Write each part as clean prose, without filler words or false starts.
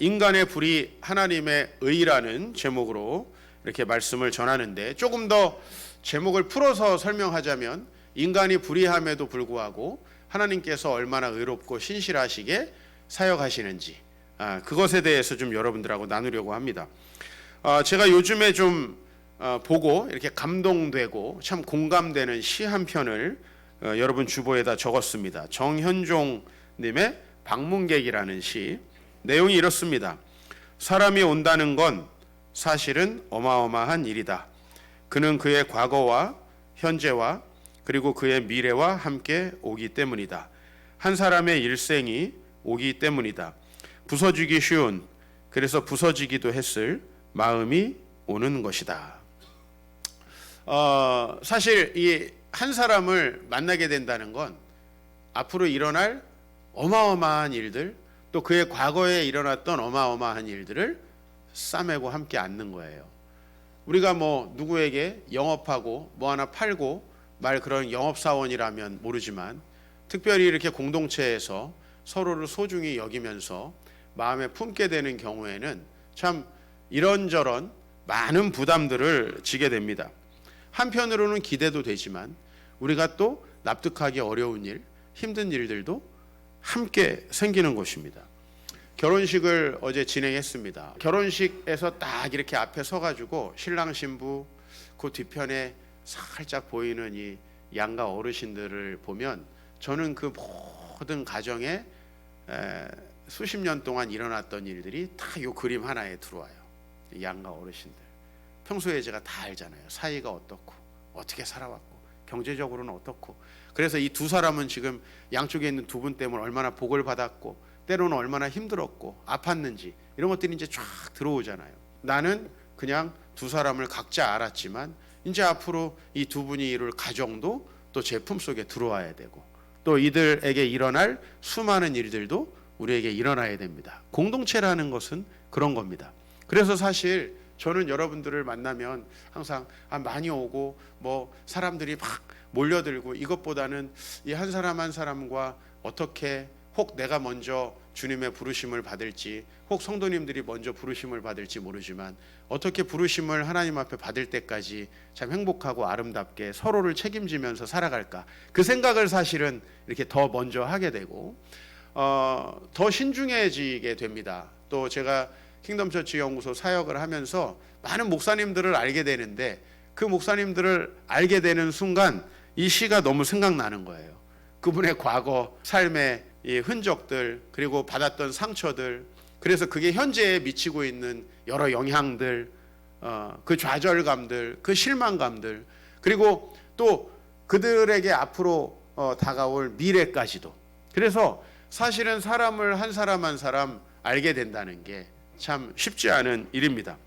인간의 불의 하나님의 의라는 제목으로 이렇게 말씀을 전하는데, 조금 더 제목을 풀어서 설명하자면 인간이 불의함에도 불구하고 하나님께서 얼마나 의롭고 신실하시게 사역하시는지, 그것에 대해서 좀 여러분들하고 나누려고 합니다. 제가 요즘에 좀 보고 이렇게 감동되고 참 공감되는 시 한 편을 여러분 주보에다 적었습니다. 정현종 님의 방문객이라는 시. 내용이 이렇습니다. 사람이 온다는 건 사실은 어마어마한 일이다. 그는 그의 과거와 현재와 그리고 그의 미래와 함께 오기 때문이다. 한 사람의 일생이 오기 때문이다. 부서지기 쉬운, 그래서 부서지기도 했을 마음이 오는 것이다. 사실 이 한 사람을 만나게 된다는 건 앞으로 일어날 어마어마한 일들, 또 그의 과거에 일어났던 어마어마한 일들을 싸매고 함께 앉는 거예요. 우리가 뭐 누구에게 영업하고 뭐 하나 팔고 말 그런 영업사원이라면 모르지만, 특별히 이렇게 공동체에서 서로를 소중히 여기면서 마음에 품게 되는 경우에는 참 이런저런 많은 부담들을 지게 됩니다. 한편으로는 기대도 되지만 우리가 또 납득하기 어려운 일, 힘든 일들도 함께 생기는 것입니다. 결혼식을 어제 진행했습니다. 결혼식에서 딱 이렇게 앞에 서가지고 신랑 신부 그 뒤편에 살짝 보이는 이 양가 어르신들을 보면 저는 그 모든 가정에 수십 년 동안 일어났던 일들이 다 이 그림 하나에 들어와요. 양가 어르신들. 평소에 제가 다 알잖아요. 사이가 어떻고 어떻게 살아왔고 경제적으로는 어떻고. 그래서 이 두 사람은 지금 양쪽에 있는 두 분 때문에 얼마나 복을 받았고 때로는 얼마나 힘들었고 아팠는지, 이런 것들이 이제 쫙 들어오잖아요. 나는 그냥 두 사람을 각자 알았지만 이제 앞으로 이 두 분이 이룰 가정도 또 제 품속에 들어와야 되고, 또 이들에게 일어날 수많은 일들도 우리에게 일어나야 됩니다. 공동체라는 것은 그런 겁니다. 그래서 사실 저는 여러분들을 만나면 항상 많이 오고 뭐 사람들이 막 몰려들고, 이것보다는 이 한 사람 한 사람과 어떻게, 혹 내가 먼저 주님의 부르심을 받을지, 혹 성도님들이 먼저 부르심을 받을지 모르지만 어떻게 부르심을 하나님 앞에 받을 때까지 참 행복하고 아름답게 서로를 책임지면서 살아갈까, 그 생각을 사실은 이렇게 더 먼저 하게 되고 더 신중해지게 됩니다. 또 제가 킹덤처치 연구소 사역을 하면서 많은 목사님들을 알게 되는데, 그 목사님들을 알게 되는 순간 이 시가 너무 생각나는 거예요. 그분의 과거 삶의 이 흔적들, 그리고 받았던 상처들, 그래서 그게 현재에 미치고 있는 여러 영향들, 그 좌절감들, 그 실망감들, 그리고 또 그들에게 앞으로 다가올 미래까지도. 그래서 사실은 사람을 한 사람 한 사람 알게 된다는 게 참 쉽지 않은 일입니다.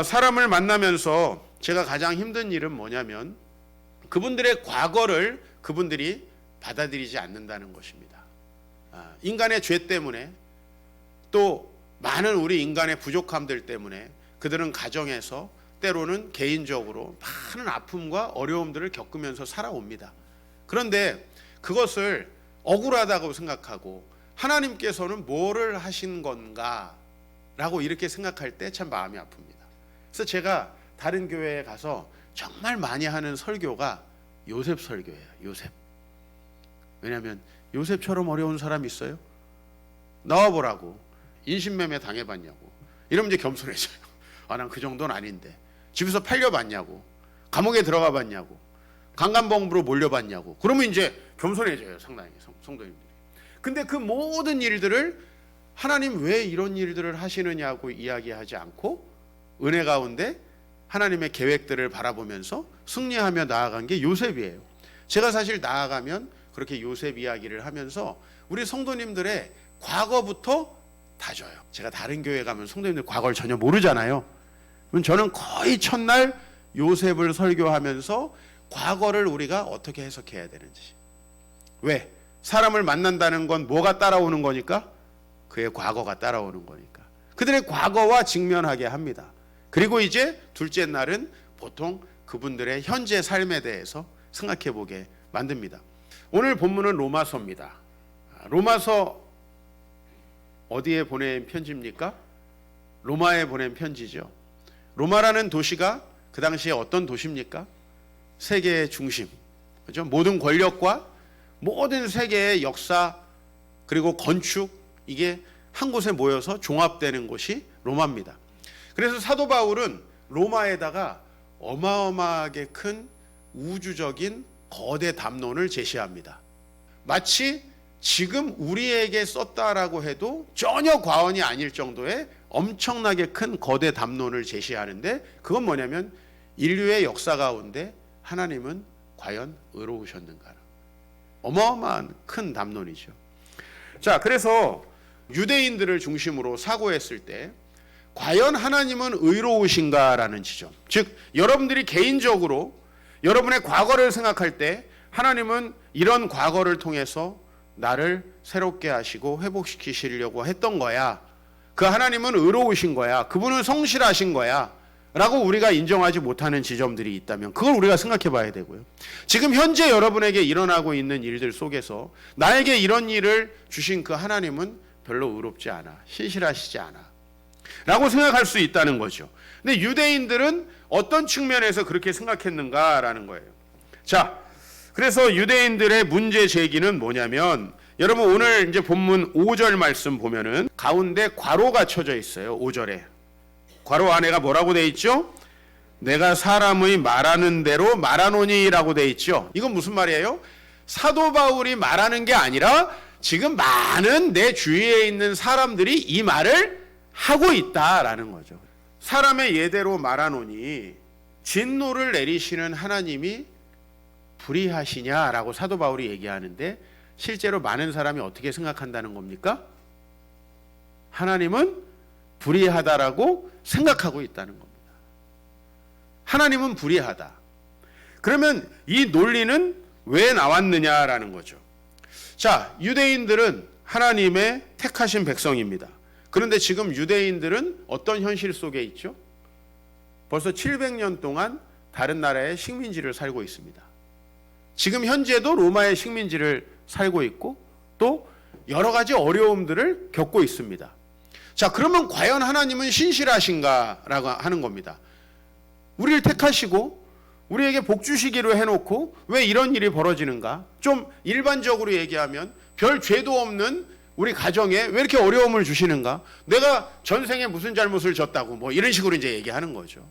사람을 만나면서 제가 가장 힘든 일은 뭐냐면 그분들의 과거를 그분들이 받아들이지 않는다는 것입니다. 인간의 죄 때문에, 또 많은 우리 인간의 부족함들 때문에 그들은 가정에서 때로는 개인적으로 많은 아픔과 어려움들을 겪으면서 살아옵니다. 그런데 그것을 억울하다고 생각하고 하나님께서는 뭐를 하신 건가 라고 이렇게 생각할 때 참 마음이 아픕니다. 그래서 제가 다른 교회에 가서 정말 많이 하는 설교가 요셉 설교예요. 요셉. 왜냐하면 요셉처럼 어려운 사람 있어요? 나와보라고. 인신매매 당해봤냐고. 이러면 이제 겸손해져요. 난 그 정도는 아닌데. 집에서 팔려봤냐고. 감옥에 들어가봤냐고. 강간범으로 몰려봤냐고. 그러면 이제 겸손해져요. 상당히 성도님들이. 근데 그 모든 일들을 하나님 왜 이런 일들을 하시느냐고 이야기하지 않고 은혜 가운데 하나님의 계획들을 바라보면서 승리하며 나아간 게 요셉이에요. 제가 사실 나아가면 그렇게 요셉 이야기를 하면서 우리 성도님들의 과거부터 다져요. 제가 다른 교회 가면 성도님들 과거를 전혀 모르잖아요. 저는 거의 첫날 요셉을 설교하면서 과거를 우리가 어떻게 해석해야 되는지. 왜? 사람을 만난다는 건 뭐가 따라오는 거니까? 그의 과거가 따라오는 거니까. 그들의 과거와 직면하게 합니다. 그리고 이제 둘째 날은 보통 그분들의 현재 삶에 대해서 생각해 보게 만듭니다. 오늘 본문은 로마서입니다. 로마서 어디에 보낸 편지입니까? 로마에 보낸 편지죠. 로마라는 도시가 그 당시에 어떤 도시입니까? 세계의 중심, 그죠? 모든 권력과 모든 세계의 역사 그리고 건축, 이게 한 곳에 모여서 종합되는 곳이 로마입니다. 그래서 사도 바울은 로마에다가 어마어마하게 큰 우주적인 거대 담론을 제시합니다. 마치 지금 우리에게 썼다라고 해도 전혀 과언이 아닐 정도의 엄청나게 큰 거대 담론을 제시하는데, 그건 뭐냐면 인류의 역사 가운데 하나님은 과연 의로우셨는가, 어마어마한 큰 담론이죠. 자, 그래서 유대인들을 중심으로 사고했을 때 과연 하나님은 의로우신가라는 지점, 즉 여러분들이 개인적으로 여러분의 과거를 생각할 때 하나님은 이런 과거를 통해서 나를 새롭게 하시고 회복시키시려고 했던 거야, 그 하나님은 의로우신 거야, 그분은 성실하신 거야 라고 우리가 인정하지 못하는 지점들이 있다면 그걸 우리가 생각해 봐야 되고요. 지금 현재 여러분에게 일어나고 있는 일들 속에서 나에게 이런 일을 주신 그 하나님은 별로 의롭지 않아, 신실하시지 않아 라고 생각할 수 있다는 거죠. 근데 유대인들은 어떤 측면에서 그렇게 생각했는가라는 거예요. 자, 그래서 유대인들의 문제 제기는 뭐냐면, 여러분 오늘 이제 본문 5절 말씀 보면은 가운데 괄호가 쳐져 있어요. 5절에 괄호 안에가 뭐라고 돼 있죠? 내가 사람의 말하는 대로 말하노니라고 돼 있죠. 이건 무슨 말이에요? 사도 바울이 말하는 게 아니라 지금 많은 내 주위에 있는 사람들이 이 말을 하고 있다라는 거죠. 사람의 예대로 말하노니 진노를 내리시는 하나님이 불의하시냐라고 사도 바울이 얘기하는데, 실제로 많은 사람이 어떻게 생각한다는 겁니까? 하나님은 불의하다라고 생각하고 있다는 겁니다. 하나님은 불의하다. 그러면 이 논리는 왜 나왔느냐라는 거죠. 자, 유대인들은 하나님의 택하신 백성입니다. 그런데 지금 유대인들은 어떤 현실 속에 있죠? 벌써 700년 동안 다른 나라의 식민지를 살고 있습니다. 지금 현재도 로마의 식민지를 살고 있고 또 여러 가지 어려움들을 겪고 있습니다. 자, 그러면 과연 하나님은 신실하신가라고 하는 겁니다. 우리를 택하시고 우리에게 복 주시기로 해놓고 왜 이런 일이 벌어지는가? 좀 일반적으로 얘기하면 별 죄도 없는 우리 가정에 왜 이렇게 어려움을 주시는가? 내가 전생에 무슨 잘못을 졌다고 뭐 이런 식으로 이제 얘기하는 거죠.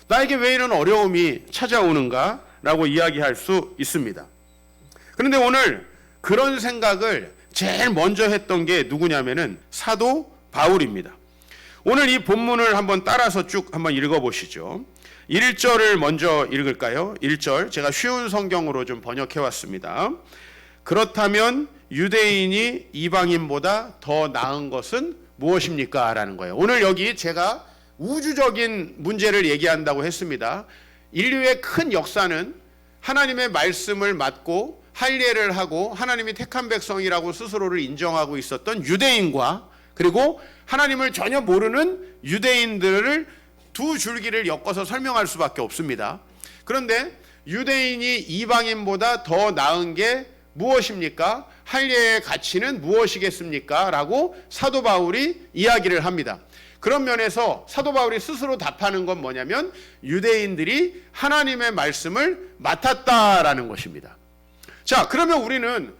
나에게 왜 이런 어려움이 찾아오는가? 라고 이야기할 수 있습니다. 그런데 오늘 그런 생각을 제일 먼저 했던 게 누구냐면은 사도 바울입니다. 오늘 이 본문을 한번 따라서 쭉 한번 읽어보시죠. 1절을 먼저 읽을까요? 1절 제가 쉬운 성경으로 좀 번역해 왔습니다. 그렇다면 유대인이 이방인보다 더 나은 것은 무엇입니까? 라는 거예요. 오늘 여기 제가 우주적인 문제를 얘기한다고 했습니다. 인류의 큰 역사는 하나님의 말씀을 맡고 할례를 하고 하나님이 택한 백성이라고 스스로를 인정하고 있었던 유대인과 그리고 하나님을 전혀 모르는 유대인들을 두 줄기를 엮어서 설명할 수밖에 없습니다. 그런데 유대인이 이방인보다 더 나은 게 무엇입니까? 할례의 가치는 무엇이겠습니까? 라고 사도 바울이 이야기를 합니다. 그런 면에서 사도 바울이 스스로 답하는 건 뭐냐면 유대인들이 하나님의 말씀을 맡았다라는 것입니다. 자, 그러면 우리는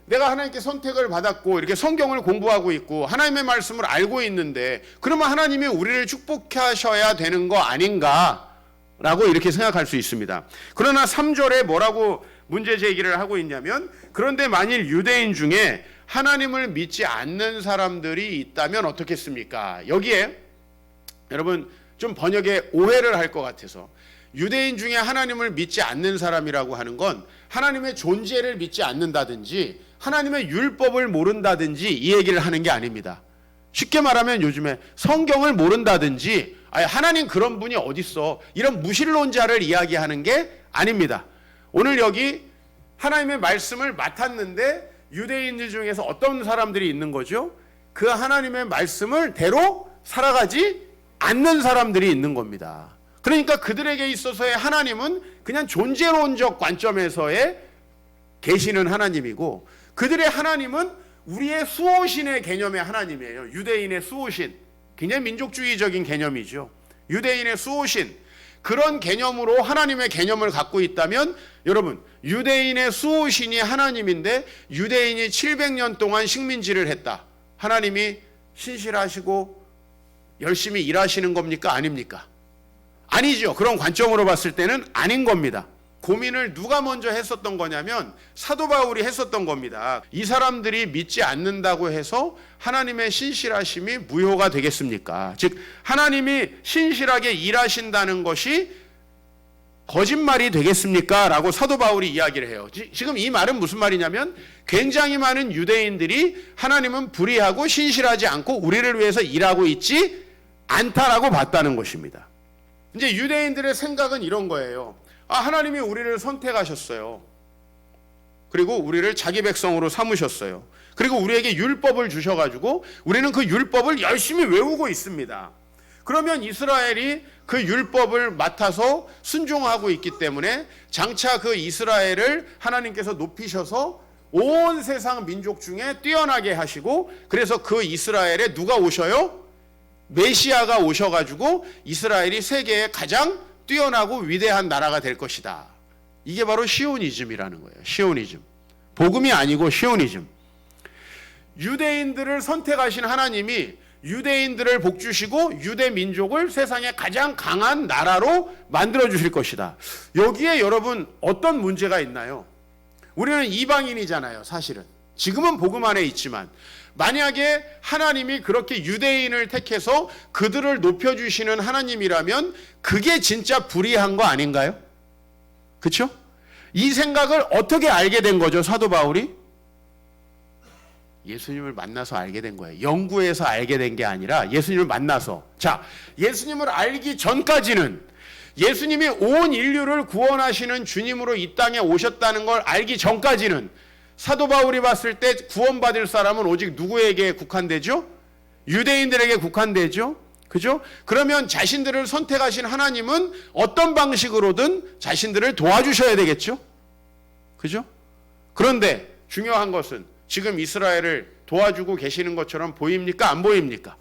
내가 하나님께 선택을 받았고 이렇게 성경을 공부하고 있고 하나님의 말씀을 알고 있는데 그러면 하나님이 우리를 축복하셔야 되는 거 아닌가라고 이렇게 생각할 수 있습니다. 그러나 3절에 뭐라고 문제 제기를 하고 있냐면, 그런데 만일 유대인 중에 하나님을 믿지 않는 사람들이 있다면 어떻겠습니까? 여기에 여러분 좀 번역에 오해를 할 것 같아서, 유대인 중에 하나님을 믿지 않는 사람이라고 하는 건 하나님의 존재를 믿지 않는다든지 하나님의 율법을 모른다든지 이 얘기를 하는 게 아닙니다. 쉽게 말하면 요즘에 성경을 모른다든지 하나님 그런 분이 어딨어 이런 무신론자를 이야기하는 게 아닙니다. 오늘 여기 하나님의 말씀을 맡았는데 유대인들 중에서 어떤 사람들이 있는 거죠? 그 하나님의 말씀을 대로 살아가지 않는 사람들이 있는 겁니다. 그러니까 그들에게 있어서의 하나님은 그냥 존재론적 관점에서의 계시는 하나님이고, 그들의 하나님은 우리의 수호신의 개념의 하나님이에요. 유대인의 수호신. 굉장히 민족주의적인 개념이죠. 유대인의 수호신. 그런 개념으로 하나님의 개념을 갖고 있다면 여러분, 유대인의 수호신이 하나님인데 유대인이 700년 동안 식민지를 했다. 하나님이 신실하시고 열심히 일하시는 겁니까? 아닙니까? 아니죠. 그런 관점으로 봤을 때는 아닌 겁니다. 고민을 누가 먼저 했었던 거냐면 사도 바울이 했었던 겁니다. 이 사람들이 믿지 않는다고 해서 하나님의 신실하심이 무효가 되겠습니까? 즉 하나님이 신실하게 일하신다는 것이 거짓말이 되겠습니까? 라고 사도 바울이 이야기를 해요. 지금 이 말은 무슨 말이냐면 굉장히 많은 유대인들이 하나님은 불의하고 신실하지 않고 우리를 위해서 일하고 있지 않다라고 봤다는 것입니다. 이제 유대인들의 생각은 이런 거예요. 하나님이 우리를 선택하셨어요. 그리고 우리를 자기 백성으로 삼으셨어요. 그리고 우리에게 율법을 주셔가지고 우리는 그 율법을 열심히 외우고 있습니다. 그러면 이스라엘이 그 율법을 맡아서 순종하고 있기 때문에 장차 그 이스라엘을 하나님께서 높이셔서 온 세상 민족 중에 뛰어나게 하시고 그래서 그 이스라엘에 누가 오셔요? 메시아가 오셔가지고 이스라엘이 세계에 가장 뛰어나고 위대한 나라가 될 것이다. 이게 바로 시오니즘이라는 거예요. 시오니즘. 복음이 아니고 시오니즘. 유대인들을 선택하신 하나님이 유대인들을 복주시고 유대 민족을 세상에 가장 강한 나라로 만들어 주실 것이다. 여기에 여러분 어떤 문제가 있나요? 우리는 이방인이잖아요, 사실은. 지금은 복음 안에 있지만 만약에 하나님이 그렇게 유대인을 택해서 그들을 높여주시는 하나님이라면 그게 진짜 불의한 거 아닌가요? 그렇죠? 이 생각을 어떻게 알게 된 거죠, 사도 바울이? 예수님을 만나서 알게 된 거예요. 연구해서 알게 된 게 아니라 예수님을 만나서. 자, 예수님을 알기 전까지는 예수님이 온 인류를 구원하시는 주님으로 이 땅에 오셨다는 걸 알기 전까지는 사도 바울이 봤을 때 구원받을 사람은 오직 누구에게 국한되죠? 유대인들에게 국한되죠? 그죠? 그러면 자신들을 선택하신 하나님은 어떤 방식으로든 자신들을 도와주셔야 되겠죠? 그죠? 그런데 중요한 것은 지금 이스라엘을 도와주고 계시는 것처럼 보입니까? 안 보입니까?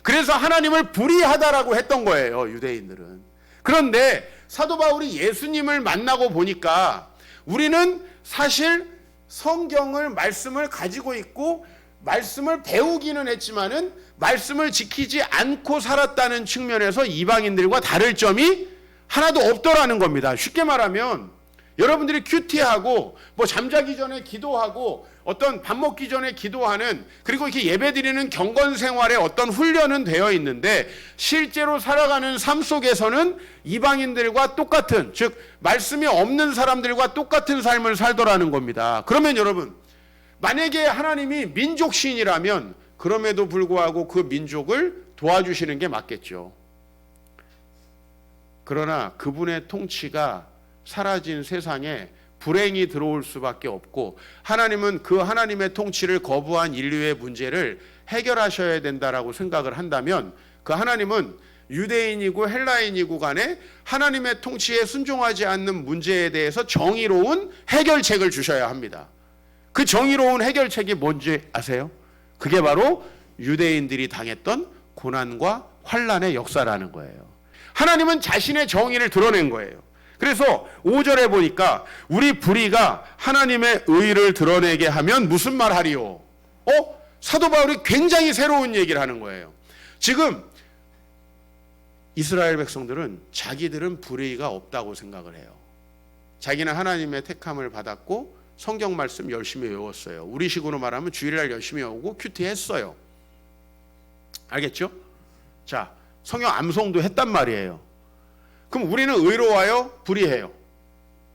그래서 하나님을 불의하다라고 했던 거예요, 유대인들은. 그런데 사도 바울이 예수님을 만나고 보니까 우리는 사실 성경을 말씀을 가지고 있고 말씀을 배우기는 했지만은 말씀을 지키지 않고 살았다는 측면에서 이방인들과 다를 점이 하나도 없더라는 겁니다. 쉽게 말하면 여러분들이 큐티하고 뭐 잠자기 전에 기도하고 어떤 밥 먹기 전에 기도하는 그리고 이렇게 예배드리는 경건 생활에 어떤 훈련은 되어 있는데 실제로 살아가는 삶 속에서는 이방인들과 똑같은, 즉 말씀이 없는 사람들과 똑같은 삶을 살더라는 겁니다. 그러면 여러분, 만약에 하나님이 민족신이라면 그럼에도 불구하고 그 민족을 도와주시는 게 맞겠죠. 그러나 그분의 통치가 사라진 세상에 불행이 들어올 수밖에 없고 하나님은 그 하나님의 통치를 거부한 인류의 문제를 해결하셔야 된다라고 생각을 한다면 그 하나님은 유대인이고 헬라인이고 간에 하나님의 통치에 순종하지 않는 문제에 대해서 정의로운 해결책을 주셔야 합니다. 그 정의로운 해결책이 뭔지 아세요? 그게 바로 유대인들이 당했던 고난과 환난의 역사라는 거예요. 하나님은 자신의 정의를 드러낸 거예요. 그래서 5절에 보니까 우리 불의가 하나님의 의를 드러내게 하면 무슨 말 하리요? 사도 바울이 굉장히 새로운 얘기를 하는 거예요. 지금 이스라엘 백성들은 자기들은 불의가 없다고 생각을 해요. 자기는 하나님의 택함을 받았고 성경 말씀 열심히 외웠어요. 우리식으로 말하면 주일날 열심히 외우고 큐티했어요. 알겠죠? 자, 성경 암송도 했단 말이에요. 그럼 우리는 의로워요? 불의해요?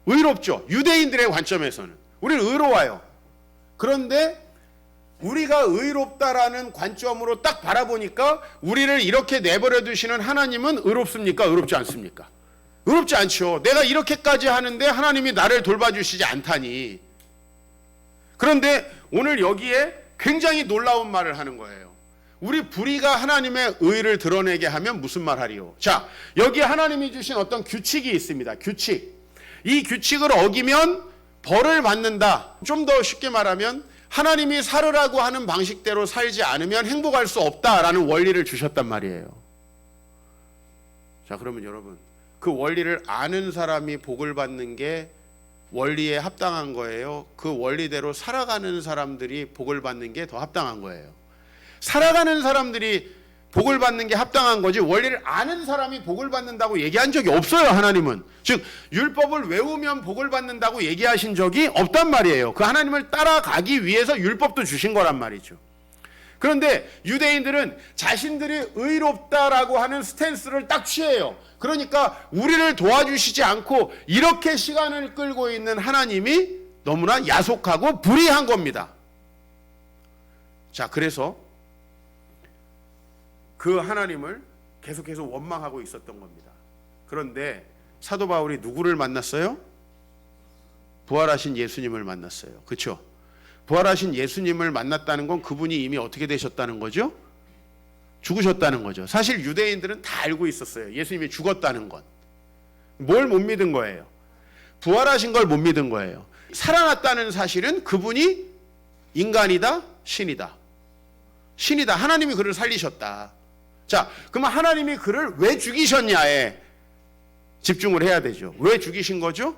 의롭죠. 유대인들의 관점에서는 우리는 의로워요. 그런데 우리가 의롭다라는 관점으로 딱 바라보니까 우리를 이렇게 내버려 두시는 하나님은 의롭습니까? 의롭지 않습니까? 의롭지 않죠. 내가 이렇게까지 하는데 하나님이 나를 돌봐주시지 않다니. 그런데 오늘 여기에 굉장히 놀라운 말을 하는 거예요. 우리 불의가 하나님의 의를 드러내게 하면 무슨 말 하리요? 자, 여기 하나님이 주신 어떤 규칙이 있습니다. 규칙. 이 규칙을 어기면 벌을 받는다. 좀 더 쉽게 말하면 하나님이 살으라고 하는 방식대로 살지 않으면 행복할 수 없다라는 원리를 주셨단 말이에요. 자, 그러면 여러분, 그 원리를 아는 사람이 복을 받는 게 원리에 합당한 거예요? 그 원리대로 살아가는 사람들이 복을 받는 게 더 합당한 거예요? 살아가는 사람들이 복을 받는 게 합당한 거지, 원리를 아는 사람이 복을 받는다고 얘기한 적이 없어요. 하나님은. 즉 율법을 외우면 복을 받는다고 얘기하신 적이 없단 말이에요. 그 하나님을 따라가기 위해서 율법도 주신 거란 말이죠. 그런데 유대인들은 자신들이 의롭다라고 하는 스탠스를 딱 취해요. 그러니까 우리를 도와주시지 않고 이렇게 시간을 끌고 있는 하나님이 너무나 야속하고 불의한 겁니다. 자, 그래서 그 하나님을 계속해서 원망하고 있었던 겁니다. 그런데 사도 바울이 누구를 만났어요? 부활하신 예수님을 만났어요. 그렇죠? 부활하신 예수님을 만났다는 건 그분이 이미 어떻게 되셨다는 거죠? 죽으셨다는 거죠. 사실 유대인들은 다 알고 있었어요. 예수님이 죽었다는 건. 뭘 못 믿은 거예요? 부활하신 걸 못 믿은 거예요. 살아났다는 사실은 그분이 인간이다, 신이다. 신이다. 하나님이 그를 살리셨다. 자, 그러면 하나님이 그를 왜 죽이셨냐에 집중을 해야 되죠. 왜 죽이신 거죠?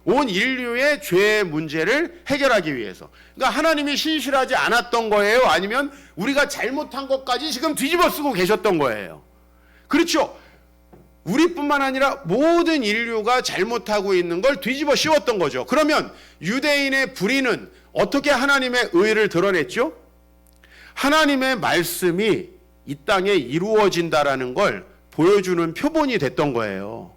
온 인류의 죄의 문제를 해결하기 위해서. 그러니까 하나님이 신실하지 않았던 거예요? 아니면 우리가 잘못한 것까지 지금 뒤집어 쓰고 계셨던 거예요? 그렇죠. 우리뿐만 아니라 모든 인류가 잘못하고 있는 걸 뒤집어 씌웠던 거죠. 그러면 유대인의 불의는 어떻게 하나님의 의를 드러냈죠? 하나님의 말씀이 이 땅에 이루어진다라는 걸 보여주는 표본이 됐던 거예요.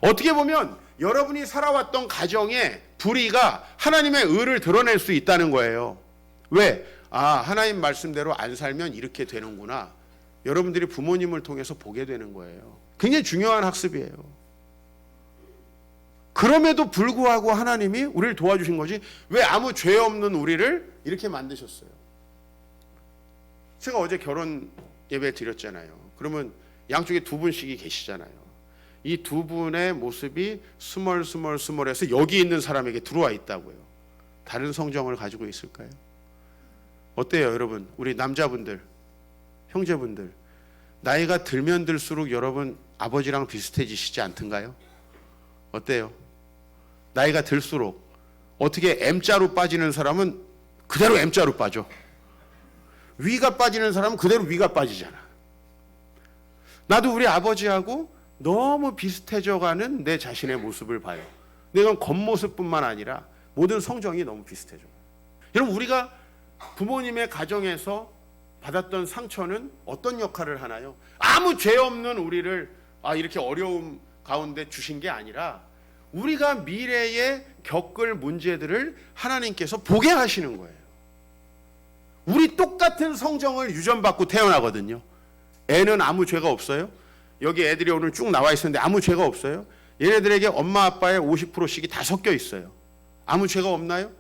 어떻게 보면 여러분이 살아왔던 가정의 불의가 하나님의 의를 드러낼 수 있다는 거예요. 왜? 하나님 말씀대로 안 살면 이렇게 되는구나. 여러분들이 부모님을 통해서 보게 되는 거예요. 굉장히 중요한 학습이에요. 그럼에도 불구하고 하나님이 우리를 도와주신 거지, 왜 아무 죄 없는 우리를 이렇게 만드셨어요? 제가 어제 결혼 예배 드렸잖아요. 그러면 양쪽에 두 분씩이 계시잖아요. 이 두 분의 모습이 스멀스멀해서 여기 있는 사람에게 들어와 있다고요. 다른 성정을 가지고 있을까요? 어때요, 여러분? 우리 남자분들, 형제분들, 나이가 들면 들수록 여러분 아버지랑 비슷해지시지 않던가요? 어때요? 나이가 들수록 어떻게 M자로 빠지는 사람은 그대로 M자로 빠져. 위가 빠지는 사람은 그대로 위가 빠지잖아. 나도 우리 아버지하고 너무 비슷해져가는 내 자신의 모습을 봐요. 근데 이건 겉모습뿐만 아니라 모든 성정이 너무 비슷해져요. 여러분, 우리가 부모님의 가정에서 받았던 상처는 어떤 역할을 하나요? 아무 죄 없는 우리를 이렇게 어려움 가운데 주신 게 아니라 우리가 미래에 겪을 문제들을 하나님께서 보게 하시는 거예요. 우리 똑같은 성정을 유전받고 태어나거든요. 애는 아무 죄가 없어요. 여기 애들이 오늘 쭉 나와 있었는데 아무 죄가 없어요. 얘네들에게 엄마 아빠의 50%씩이 다 섞여 있어요. 아무 죄가 없나요?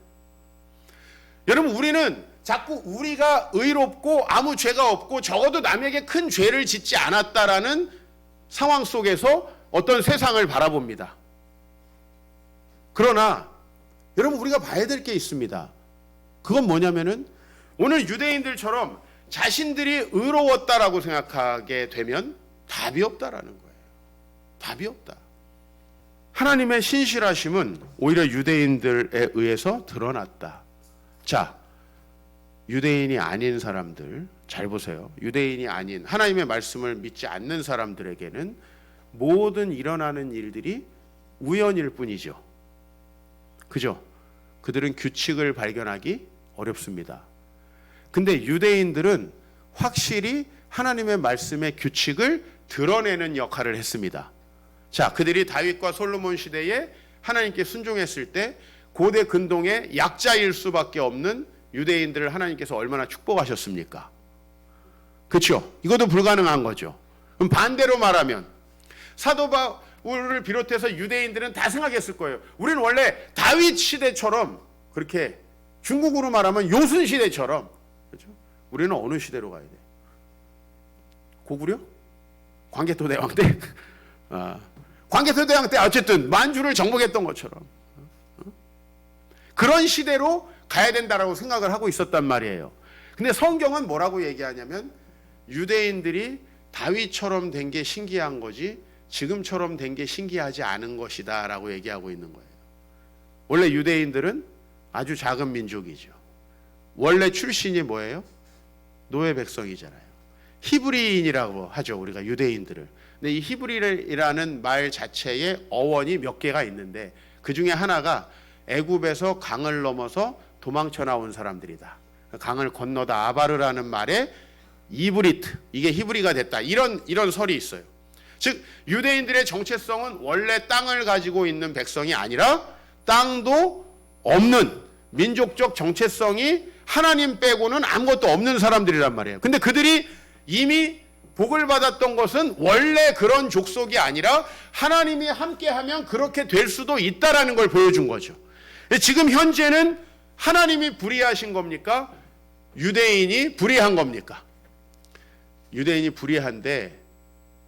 여러분, 우리는 자꾸 우리가 의롭고 아무 죄가 없고 적어도 남에게 큰 죄를 짓지 않았다라는 상황 속에서 어떤 세상을 바라봅니다. 그러나 여러분, 우리가 봐야 될 게 있습니다. 그건 뭐냐면은 오늘 유대인들처럼 자신들이 의로웠다라고 생각하게 되면 답이 없다라는 거예요. 답이 없다. 하나님의 신실하심은 오히려 유대인들에 의해서 드러났다. 자, 유대인이 아닌 사람들 잘 보세요. 유대인이 아닌 하나님의 말씀을 믿지 않는 사람들에게는 모든 일어나는 일들이 우연일 뿐이죠. 그죠? 그들은 규칙을 발견하기 어렵습니다. 근데 유대인들은 확실히 하나님의 말씀의 규칙을 드러내는 역할을 했습니다. 자, 그들이 다윗과 솔로몬 시대에 하나님께 순종했을 때 고대 근동의 약자일 수밖에 없는 유대인들을 하나님께서 얼마나 축복하셨습니까? 그렇죠? 이것도 불가능한 거죠. 그럼 반대로 말하면 사도 바울을 비롯해서 유대인들은 다 생각했을 거예요. 우리는 원래 다윗 시대처럼, 그렇게 중국으로 말하면 요순 시대처럼, 그렇죠? 우리는 어느 시대로 가야 돼? 고구려? 광개토대왕 때? 광개토대왕 때 어쨌든 만주를 정복했던 것처럼 그런 시대로 가야 된다라고 생각을 하고 있었단 말이에요. 근데 성경은 뭐라고 얘기하냐면 유대인들이 다윗처럼 된 게 신기한 거지 지금처럼 된 게 신기하지 않은 것이다 라고 얘기하고 있는 거예요. 원래 유대인들은 아주 작은 민족이죠. 원래 출신이 뭐예요? 노예 백성이잖아요. 히브리인이라고 하죠, 우리가 유대인들을. 근데 이 히브리라는 말 자체에 어원이 몇 개가 있는데 그 중에 하나가 애굽에서 강을 넘어서 도망쳐 나온 사람들이다. 강을 건너다 아바르라는 말에 이브리트, 이게 히브리가 됐다. 이런 설이 있어요. 즉 유대인들의 정체성은 원래 땅을 가지고 있는 백성이 아니라 땅도 없는 민족적 정체성이 하나님 빼고는 아무것도 없는 사람들이란 말이에요. 근데 그들이 이미 복을 받았던 것은 원래 그런 족속이 아니라 하나님이 함께하면 그렇게 될 수도 있다라는 걸 보여준 거죠. 지금 현재는 하나님이 불의하신 겁니까? 유대인이 불의한 겁니까? 유대인이 불의한데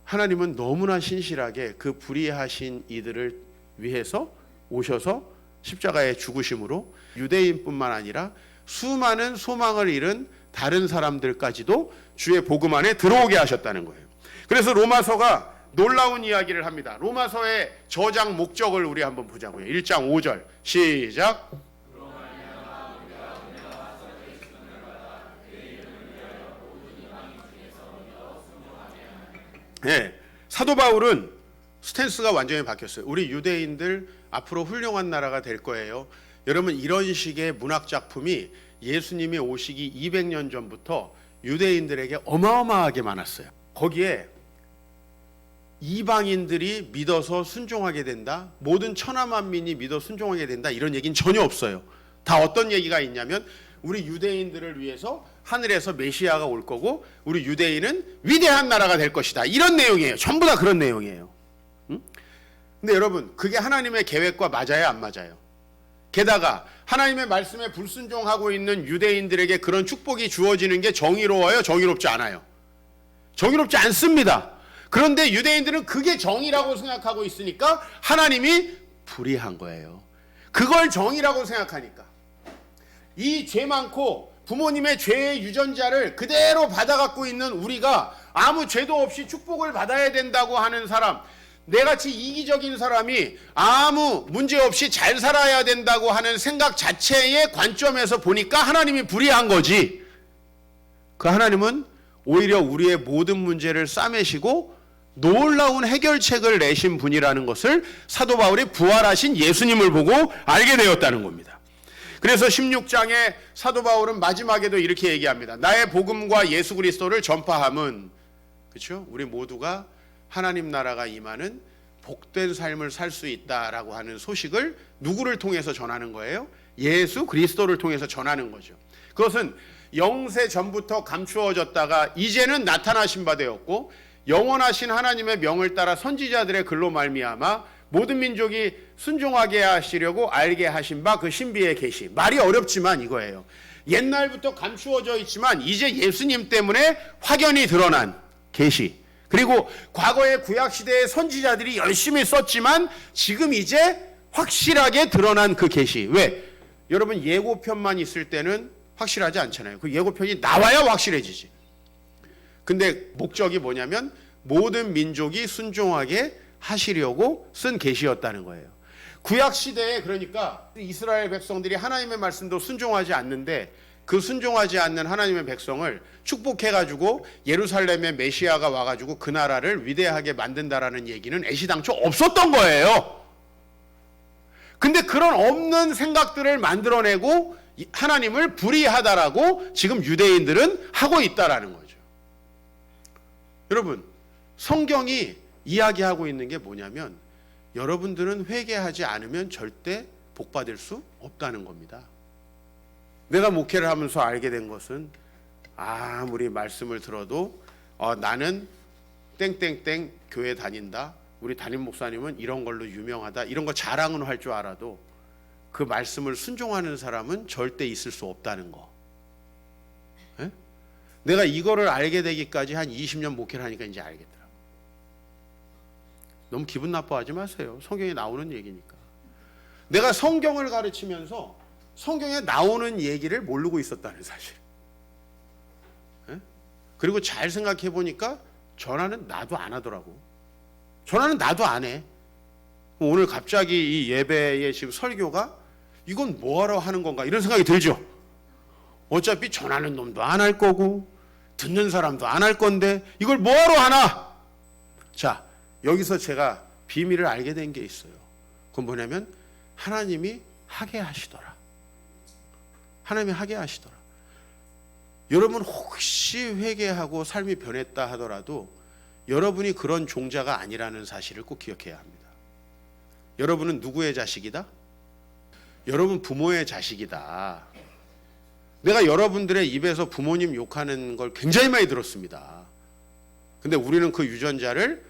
하나님은 너무나 신실하게 그 불의하신 이들을 위해서 오셔서 십자가에 죽으심으로 유대인뿐만 아니라 수많은 소망을 잃은 다른 사람들까지도 주의 복음 안에 들어오게 하셨다는 거예요. 그래서 로마서가 놀라운 이야기를 합니다. 로마서의 저장 목적을 우리 한번 보자고요. 1장 5절 시작. 네, 사도 바울은 스탠스가 완전히 바뀌었어요. 우리 유대인들 앞으로 훌륭한 나라가 될 거예요. 여러분 이런 식의 문학 작품이 예수님이 오시기 200년 전부터 유대인들에게 어마어마하게 많았어요. 거기에 이방인들이 믿어서 순종하게 된다, 모든 천하만민이 믿어 순종하게 된다, 이런 얘기는 전혀 없어요. 다 어떤 얘기가 있냐면 우리 유대인들을 위해서 하늘에서 메시아가 올 거고 우리 유대인은 위대한 나라가 될 것이다, 이런 내용이에요. 전부 다 그런 내용이에요. 근데 여러분 그게 하나님의 계획과 맞아요, 안 맞아요? 게다가 하나님의 말씀에 불순종하고 있는 유대인들에게 그런 축복이 주어지는 게 정의로워요, 정의롭지 않아요? 정의롭지 않습니다. 그런데 유대인들은 그게 정의라고 생각하고 있으니까 하나님이 불의한 거예요. 그걸 정의라고 생각하니까 이 죄 많고 부모님의 죄의 유전자를 그대로 받아갖고 있는 우리가 아무 죄도 없이 축복을 받아야 된다고 하는 사람, 내같이 이기적인 사람이 아무 문제 없이 잘 살아야 된다고 하는 생각 자체의 관점에서 보니까 하나님이 불의한 거지. 그 하나님은 오히려 우리의 모든 문제를 싸매시고 놀라운 해결책을 내신 분이라는 것을 사도 바울이 부활하신 예수님을 보고 알게 되었다는 겁니다. 그래서 16장에 사도 바울은 마지막에도 이렇게 얘기합니다. 나의 복음과 예수 그리스도를 전파함은, 그렇죠? 우리 모두가 하나님 나라가 임하는 복된 삶을 살 수 있다라고 하는 소식을 누구를 통해서 전하는 거예요? 예수 그리스도를 통해서 전하는 거죠. 그것은 영세 전부터 감추어졌다가 이제는 나타나신 바 되었고 영원하신 하나님의 명을 따라 선지자들의 글로 말미암아 모든 민족이 순종하게 하시려고 알게 하신 바 그 신비의 계시. 말이 어렵지만 이거예요. 옛날부터 감추어져 있지만 이제 예수님 때문에 확연히 드러난 계시. 그리고 과거의 구약시대의 선지자들이 열심히 썼지만 지금 이제 확실하게 드러난 그 계시. 왜? 여러분 예고편만 있을 때는 확실하지 않잖아요. 그 예고편이 나와야 확실해지지. 근데 목적이 뭐냐면 모든 민족이 순종하게 하시려고 쓴 계시였다는 거예요. 구약시대에 그러니까 이스라엘 백성들이 하나님의 말씀도 순종하지 않는데 그 순종하지 않는 하나님의 백성을 축복해가지고 예루살렘에 메시아가 와가지고 그 나라를 위대하게 만든다라는 얘기는 애시당초 없었던 거예요. 근데 그런 없는 생각들을 만들어내고 하나님을 불의하다라고 지금 유대인들은 하고 있다라는 거죠. 여러분 성경이 이야기하고 있는 게 뭐냐면 여러분들은 회개하지 않으면 절대 복받을 수 없다는 겁니다. 내가 목회를 하면서 알게 된 것은 아무리 말씀을 들어도 나는 땡땡땡 교회 다닌다, 우리 담임 목사님은 이런 걸로 유명하다, 이런 거 자랑은 할 줄 알아도 그 말씀을 순종하는 사람은 절대 있을 수 없다는 거. 에? 내가 이거를 알게 되기까지 한 20년 목회를 하니까 이제 알겠더라고. 너무 기분 나빠하지 마세요. 성경에 나오는 얘기니까. 내가 성경을 가르치면서 성경에 나오는 얘기를 모르고 있었다는 사실. 예? 그리고 잘 생각해 보니까 전화는 나도 안 하더라고. 전화는 나도 안 해. 오늘 갑자기 이 예배에 지금 설교가 이건 뭐하러 하는 건가 이런 생각이 들죠. 어차피 전하는 놈도 안 할 거고 듣는 사람도 안 할 건데 이걸 뭐하러 하나. 자, 여기서 제가 비밀을 알게 된 게 있어요. 그건 뭐냐면 하나님이 하게 하시더라. 하나님이 하게 하시더라. 여러분 혹시 회개하고 삶이 변했다 하더라도 여러분이 그런 종자가 아니라는 사실을 꼭 기억해야 합니다. 여러분은 누구의 자식이다? 여러분 부모의 자식이다. 내가 여러분들의 입에서 부모님 욕하는 걸 굉장히 많이 들었습니다. 근데 우리는 그 유전자를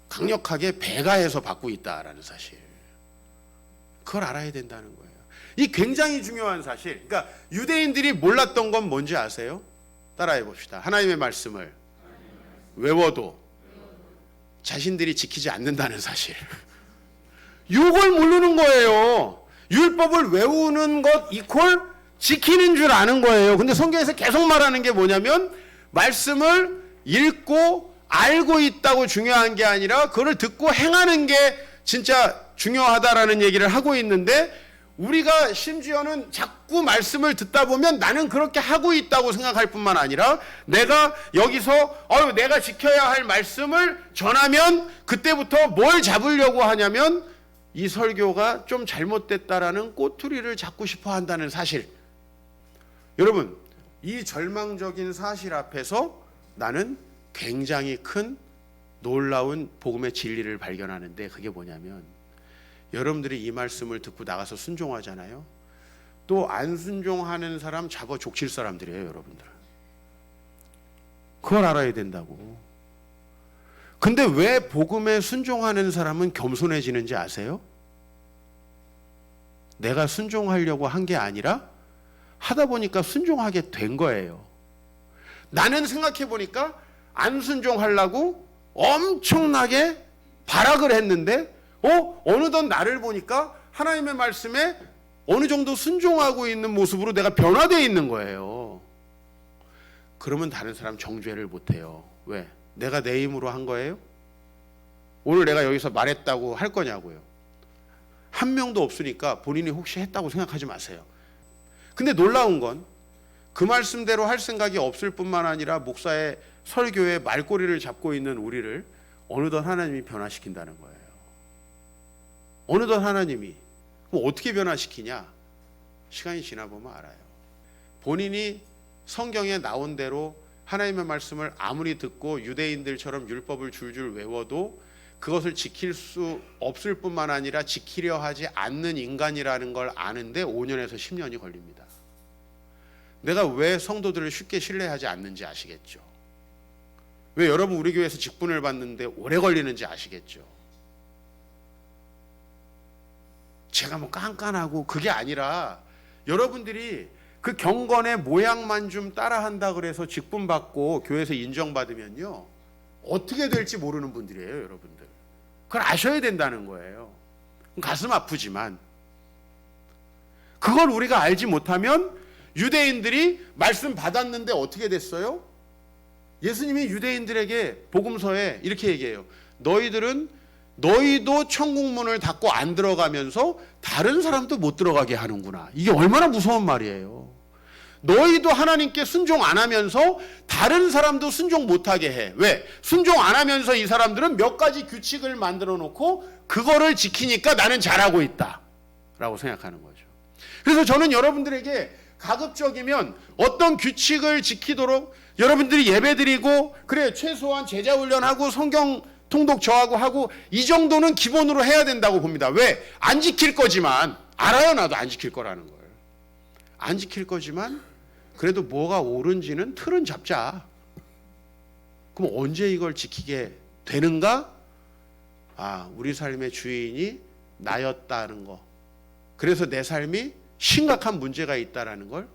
강력하게 배가해서 받고 있다라는 사실. 그걸 알아야 된다는 거예요. 이 굉장히 중요한 사실. 그러니까 유대인들이 몰랐던 건 뭔지 아세요? 따라해 봅시다. 하나님의 말씀을 외워도 자신들이 지키지 않는다는 사실. 이걸 모르는 거예요. 율법을 외우는 것 이퀄 지키는 줄 아는 거예요. 근데 성경에서 계속 말하는 게 뭐냐면 말씀을 읽고 알고 있다고 중요한 게 아니라 그걸 듣고 행하는 게 진짜 중요하다라는 얘기를 하고 있는데 우리가 심지어는 자꾸 말씀을 듣다 보면 나는 그렇게 하고 있다고 생각할 뿐만 아니라 내가 여기서 내가 지켜야 할 말씀을 전하면 그때부터 뭘 잡으려고 하냐면 이 설교가 좀 잘못됐다라는 꼬투리를 잡고 싶어 한다는 사실. 여러분, 이 절망적인 사실 앞에서 나는 굉장히 큰 놀라운 복음의 진리를 발견하는데 그게 뭐냐면 여러분들이 이 말씀을 듣고 나가서 순종하잖아요. 또 안 순종하는 사람 잡아 족칠 사람들이에요, 여러분들. 그걸 알아야 된다고. 근데 왜 복음에 순종하는 사람은 겸손해지는지 아세요? 내가 순종하려고 한 게 아니라 하다 보니까 순종하게 된 거예요. 나는 생각해 보니까 안 순종하려고 엄청나게 발악을 했는데 어느덧 나를 보니까 하나님의 말씀에 어느 정도 순종하고 있는 모습으로 내가 변화되어 있는 거예요. 그러면 다른 사람 정죄를 못해요. 왜? 내가 내 힘으로 한 거예요? 오늘 내가 여기서 말했다고 할 거냐고요. 한 명도 없으니까 본인이 혹시 했다고 생각하지 마세요. 근데 놀라운 건 그 말씀대로 할 생각이 없을 뿐만 아니라 목사의 설교에 말꼬리를 잡고 있는 우리를 어느덧 하나님이 변화시킨다는 거예요. 어느덧 하나님이. 그럼 어떻게 변화시키냐? 시간이 지나보면 알아요. 본인이 성경에 나온 대로 하나님의 말씀을 아무리 듣고 유대인들처럼 율법을 줄줄 외워도 그것을 지킬 수 없을 뿐만 아니라 지키려 하지 않는 인간이라는 걸 아는데 5년에서 10년이 걸립니다. 내가 왜 성도들을 쉽게 신뢰하지 않는지 아시겠죠? 왜 여러분 우리 교회에서 직분을 받는데 오래 걸리는지 아시겠죠? 제가 뭐 깐깐하고 그게 아니라 여러분들이 그 경건의 모양만 좀 따라한다 그래서 직분 받고 교회에서 인정받으면요 어떻게 될지 모르는 분들이에요, 여러분들. 그걸 아셔야 된다는 거예요. 가슴 아프지만 그걸 우리가 알지 못하면 유대인들이 말씀 받았는데 어떻게 됐어요? 예수님이 유대인들에게 복음서에 이렇게 얘기해요. 너희도 천국문을 닫고 안 들어가면서 다른 사람도 못 들어가게 하는구나. 이게 얼마나 무서운 말이에요. 너희도 하나님께 순종 안 하면서 다른 사람도 순종 못하게 해. 왜? 순종 안 하면서 이 사람들은 몇 가지 규칙을 만들어 놓고 그거를 지키니까 나는 잘하고 있다 라고 생각하는 거죠. 그래서 저는 여러분들에게 가급적이면 어떤 규칙을 지키도록 여러분들이 예배드리고 그래 최소한 제자훈련하고 성경 통독 저하고 하고 이 정도는 기본으로 해야 된다고 봅니다. 왜? 안 지킬 거지만 알아요. 나도 안 지킬 거라는 걸. 안 지킬 거지만 그래도 뭐가 옳은지는 틀은 잡자. 그럼 언제 이걸 지키게 되는가? 우리 삶의 주인이 나였다는 거. 그래서 내 삶이 심각한 문제가 있다라는 걸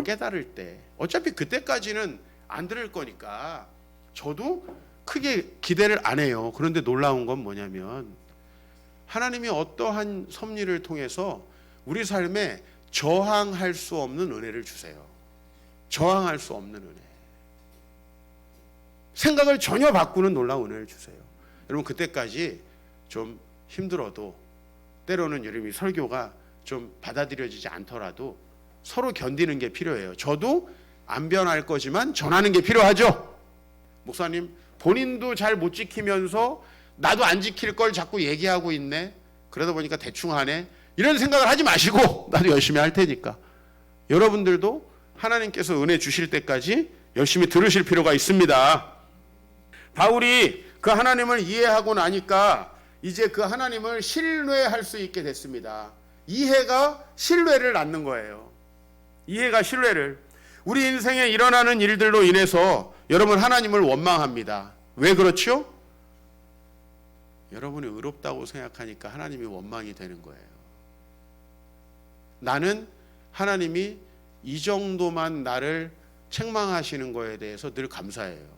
깨달을 때 어차피 그때까지는 안 들을 거니까 저도 크게 기대를 안 해요. 그런데 놀라운 건 뭐냐면 하나님이 어떠한 섭리를 통해서 우리 삶에 저항할 수 없는 은혜를 주세요. 저항할 수 없는 은혜. 생각을 전혀 바꾸는 놀라운 은혜를 주세요. 여러분 그때까지 좀 힘들어도 때로는 여러분이 설교가 좀 받아들여지지 않더라도 서로 견디는 게 필요해요. 저도 안 변할 거지만 전하는 게 필요하죠. 목사님 본인도 잘 못 지키면서 나도 안 지킬 걸 자꾸 얘기하고 있네. 그러다 보니까 대충 하네. 이런 생각을 하지 마시고 나도 열심히 할 테니까. 여러분들도 하나님께서 은혜 주실 때까지 열심히 들으실 필요가 있습니다. 바울이 그 하나님을 이해하고 나니까 이제 그 하나님을 신뢰할 수 있게 됐습니다. 이해가 신뢰를 낳는 거예요. 이해가 신뢰를. 우리 인생에 일어나는 일들로 인해서 여러분 하나님을 원망합니다. 왜 그렇죠? 여러분이 의롭다고 생각하니까 하나님이 원망이 되는 거예요. 나는 하나님이 이 정도만 나를 책망하시는 거에 대해서 늘 감사해요.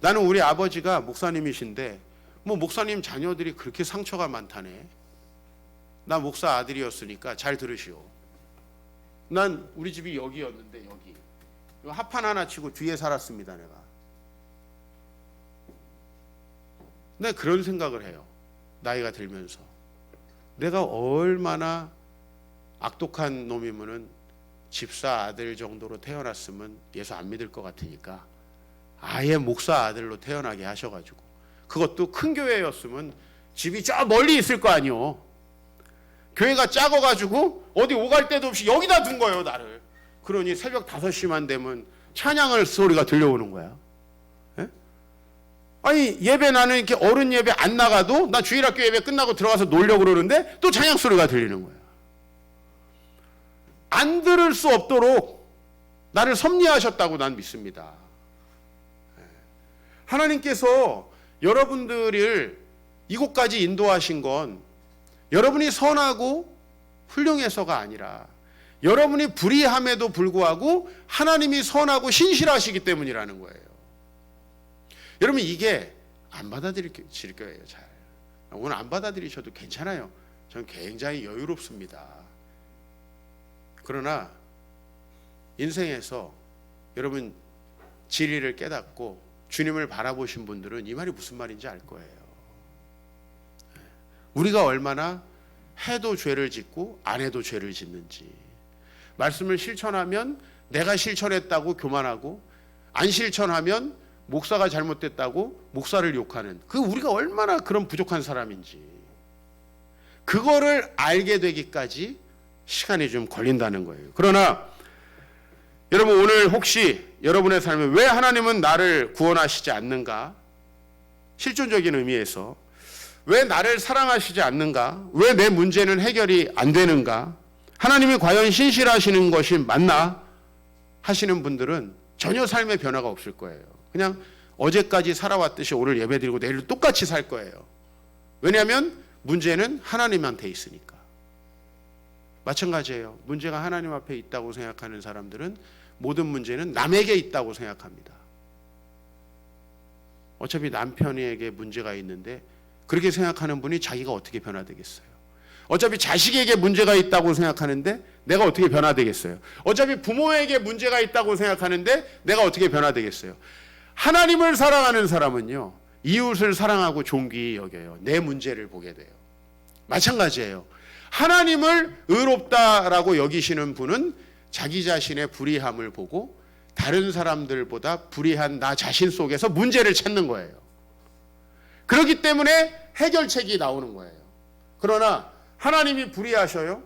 나는 우리 아버지가 목사님이신데 뭐 목사님 자녀들이 그렇게 상처가 많다네. 나 목사 아들이었으니까 잘 들으시오. 난 우리 집이 여기였는데 여기 합판 하나 치고 뒤에 살았습니다. 내가 그런 생각을 해요. 나이가 들면서 내가 얼마나 악독한 놈이면은 집사 아들 정도로 태어났으면 예수 안 믿을 것 같으니까 아예 목사 아들로 태어나게 하셔가지고, 그것도 큰 교회였으면 집이 저 멀리 있을 거 아니요. 교회가 작아가지고 어디 오갈 데도 없이 여기다 둔 거예요, 나를. 그러니 새벽 5시만 되면 찬양을 소리가 들려오는 거야. 예? 아니 예배 나는 이렇게 어른 예배 안 나가도 나 주일학교 예배 끝나고 들어가서 놀려고 그러는데 또 찬양 소리가 들리는 거야. 안 들을 수 없도록 나를 섭리하셨다고 난 믿습니다. 하나님께서 여러분들을 이곳까지 인도하신 건 여러분이 선하고 훌륭해서가 아니라 여러분이 불의함에도 불구하고 하나님이 선하고 신실하시기 때문이라는 거예요. 여러분 이게 안 받아들일 거예요. 잘. 오늘 안 받아들이셔도 괜찮아요. 저는 굉장히 여유롭습니다. 그러나 인생에서 여러분 진리를 깨닫고 주님을 바라보신 분들은 이 말이 무슨 말인지 알 거예요. 우리가 얼마나 해도 죄를 짓고 안 해도 죄를 짓는지, 말씀을 실천하면 내가 실천했다고 교만하고 안 실천하면 목사가 잘못됐다고 목사를 욕하는, 그 우리가 얼마나 그런 부족한 사람인지, 그거를 알게 되기까지 시간이 좀 걸린다는 거예요. 그러나 여러분 오늘 혹시 여러분의 삶에 왜 하나님은 나를 구원하시지 않는가? 실존적인 의미에서 왜 나를 사랑하시지 않는가? 왜 내 문제는 해결이 안 되는가? 하나님이 과연 신실하시는 것이 맞나? 하시는 분들은 전혀 삶의 변화가 없을 거예요. 그냥 어제까지 살아왔듯이 오늘 예배드리고 내일 똑같이 살 거예요. 왜냐하면 문제는 하나님한테 있으니까. 마찬가지예요. 문제가 하나님 앞에 있다고 생각하는 사람들은 모든 문제는 남에게 있다고 생각합니다. 어차피 남편에게 문제가 있는데 그렇게 생각하는 분이 자기가 어떻게 변화되겠어요? 어차피 자식에게 문제가 있다고 생각하는데 내가 어떻게 변화되겠어요? 어차피 부모에게 문제가 있다고 생각하는데 내가 어떻게 변화되겠어요? 하나님을 사랑하는 사람은요, 이웃을 사랑하고 존귀히 여겨요. 내 문제를 보게 돼요. 마찬가지예요. 하나님을 의롭다라고 여기시는 분은 자기 자신의 불의함을 보고 다른 사람들보다 불의한 나 자신 속에서 문제를 찾는 거예요. 그렇기 때문에 해결책이 나오는 거예요. 그러나 하나님이 불의하셔요?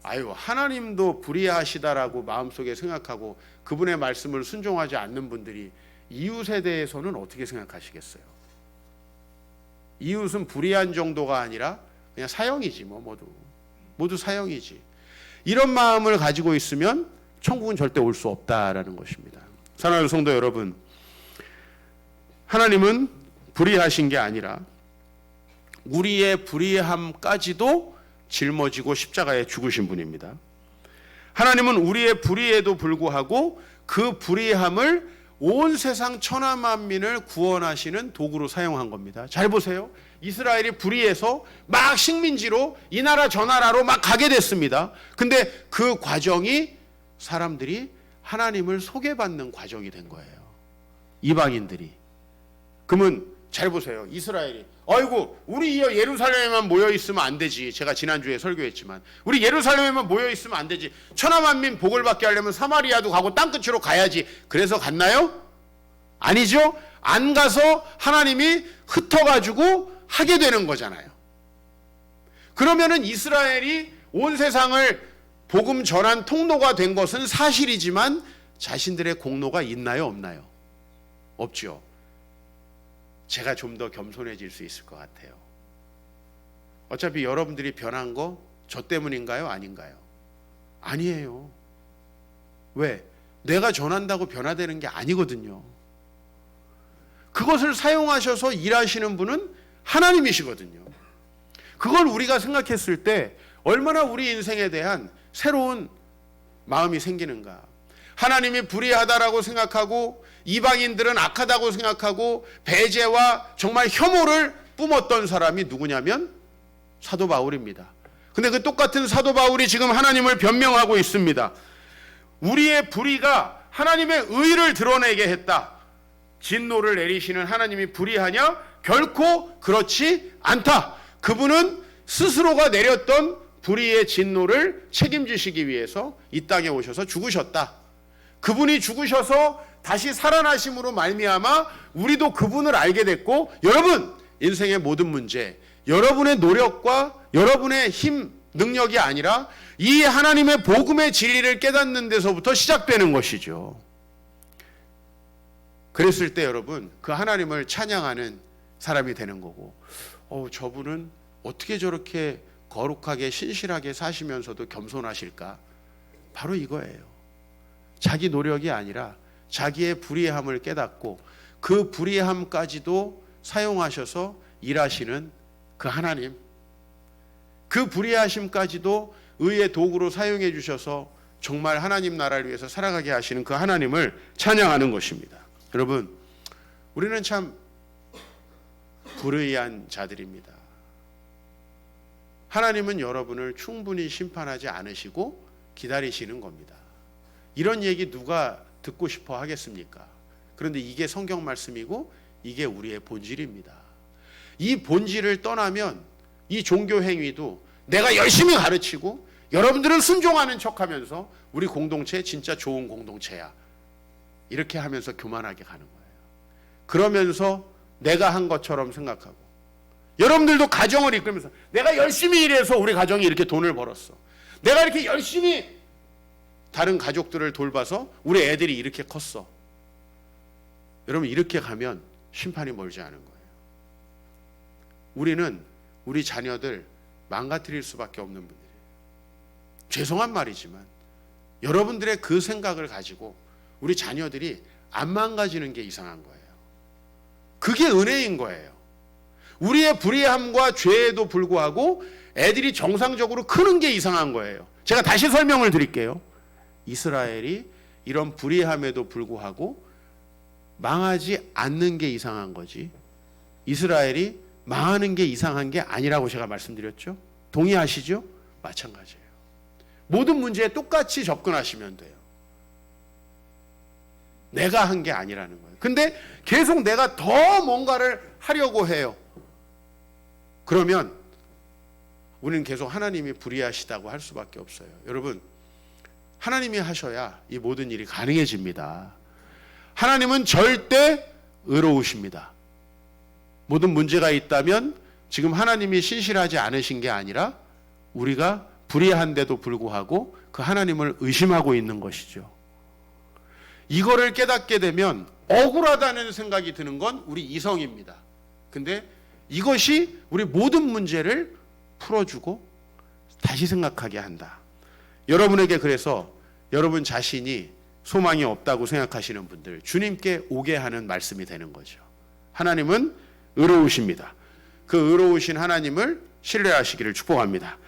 아유, 하나님도 불의하시다라고 마음속에 생각하고 그분의 말씀을 순종하지 않는 분들이 이웃에 대해서는 어떻게 생각하시겠어요? 이웃은 불의한 정도가 아니라 그냥 사형이지, 모두 사형이지. 이런 마음을 가지고 있으면 천국은 절대 올 수 없다라는 것입니다. 사랑하는 성도 여러분, 하나님은 불의하신 게 아니라 우리의 불의함까지도 짊어지고 십자가에 죽으신 분입니다. 하나님은 우리의 불의에도 불구하고 그 불의함을 온 세상 천하 만민을 구원하시는 도구로 사용한 겁니다. 잘 보세요. 이스라엘이 불의해서 막 식민지로 이 나라 저 나라로 막 가게 됐습니다. 근데 그 과정이 사람들이 하나님을 소개받는 과정이 된 거예요. 이방인들이. 그러면 잘 보세요. 이스라엘이 아이고 우리 예루살렘에만 모여 있으면 안 되지. 제가 지난주에 설교했지만 우리 예루살렘에만 모여 있으면 안 되지. 천하만민 복을 받게 하려면 사마리아도 가고 땅끝으로 가야지. 그래서 갔나요? 아니죠. 안 가서 하나님이 흩어가지고 하게 되는 거잖아요. 그러면은 이스라엘이 온 세상을 복음 전한 통로가 된 것은 사실이지만 자신들의 공로가 있나요? 없나요? 없죠. 제가 좀 더 겸손해질 수 있을 것 같아요. 어차피 여러분들이 변한 거 저 때문인가요? 아닌가요? 아니에요. 왜? 내가 전한다고 변화되는 게 아니거든요. 그것을 사용하셔서 일하시는 분은 하나님이시거든요. 그걸 우리가 생각했을 때 얼마나 우리 인생에 대한 새로운 마음이 생기는가. 하나님이 불의하다라고 생각하고 이방인들은 악하다고 생각하고 배제와 정말 혐오를 뿜었던 사람이 누구냐면 사도 바울입니다. 근데 그 똑같은 사도 바울이 지금 하나님을 변명하고 있습니다. 우리의 불의가 하나님의 의를 드러내게 했다. 진노를 내리시는 하나님이 불의하냐? 결코 그렇지 않다. 그분은 스스로가 내렸던 불의의 진노를 책임지시기 위해서 이 땅에 오셔서 죽으셨다. 그분이 죽으셔서 다시 살아나심으로 말미암아 우리도 그분을 알게 됐고, 여러분 인생의 모든 문제 여러분의 노력과 여러분의 힘, 능력이 아니라 이 하나님의 복음의 진리를 깨닫는 데서부터 시작되는 것이죠. 그랬을 때 여러분 그 하나님을 찬양하는 사람이 되는 거고, 저분은 어떻게 저렇게 거룩하게 신실하게 사시면서도 겸손하실까? 바로 이거예요. 자기 노력이 아니라 자기의 불의함을 깨닫고 그 불의함까지도 사용하셔서 일하시는 그 하나님, 그 불의하심까지도 의의 도구로 사용해 주셔서 정말 하나님 나라를 위해서 살아가게 하시는 그 하나님을 찬양하는 것입니다. 여러분, 우리는 참 불의한 자들입니다. 하나님은 여러분을 충분히 심판하지 않으시고 기다리시는 겁니다. 이런 얘기 누가 듣고 싶어 하겠습니까? 그런데 이게 성경 말씀이고 이게 우리의 본질입니다. 이 본질을 떠나면 이 종교 행위도 내가 열심히 가르치고 여러분들은 순종하는 척하면서 우리 공동체 진짜 좋은 공동체야, 이렇게 하면서 교만하게 가는 거예요. 그러면서 내가 한 것처럼 생각하고, 여러분들도 가정을 이끌면서 내가 열심히 일해서 우리 가정이 이렇게 돈을 벌었어, 내가 이렇게 열심히 다른 가족들을 돌봐서 우리 애들이 이렇게 컸어. 여러분 이렇게 가면 심판이 멀지 않은 거예요. 우리는 우리 자녀들 망가뜨릴 수밖에 없는 분들이에요. 죄송한 말이지만 여러분들의 그 생각을 가지고 우리 자녀들이 안 망가지는 게 이상한 거예요. 그게 은혜인 거예요. 우리의 불의함과 죄에도 불구하고 애들이 정상적으로 크는 게 이상한 거예요. 제가 다시 설명을 드릴게요. 이스라엘이 이런 불의함에도 불구하고 망하지 않는 게 이상한 거지, 이스라엘이 망하는 게 이상한 게 아니라고 제가 말씀드렸죠. 동의하시죠? 마찬가지예요. 모든 문제에 똑같이 접근하시면 돼요. 내가 한 게 아니라는 거예요. 근데 계속 내가 더 뭔가를 하려고 해요. 그러면 우리는 계속 하나님이 불의하시다고 할 수밖에 없어요. 여러분, 하나님이 하셔야 이 모든 일이 가능해집니다. 하나님은 절대 의로우십니다. 모든 문제가 있다면 지금 하나님이 신실하지 않으신 게 아니라 우리가 불의한데도 불구하고 그 하나님을 의심하고 있는 것이죠. 이거를 깨닫게 되면 억울하다는 생각이 드는 건 우리 이성입니다. 근데 이것이 우리 모든 문제를 풀어주고 다시 생각하게 한다. 여러분에게 그래서 여러분 자신이 소망이 없다고 생각하시는 분들, 주님께 오게 하는 말씀이 되는 거죠. 하나님은 의로우십니다. 그 의로우신 하나님을 신뢰하시기를 축복합니다.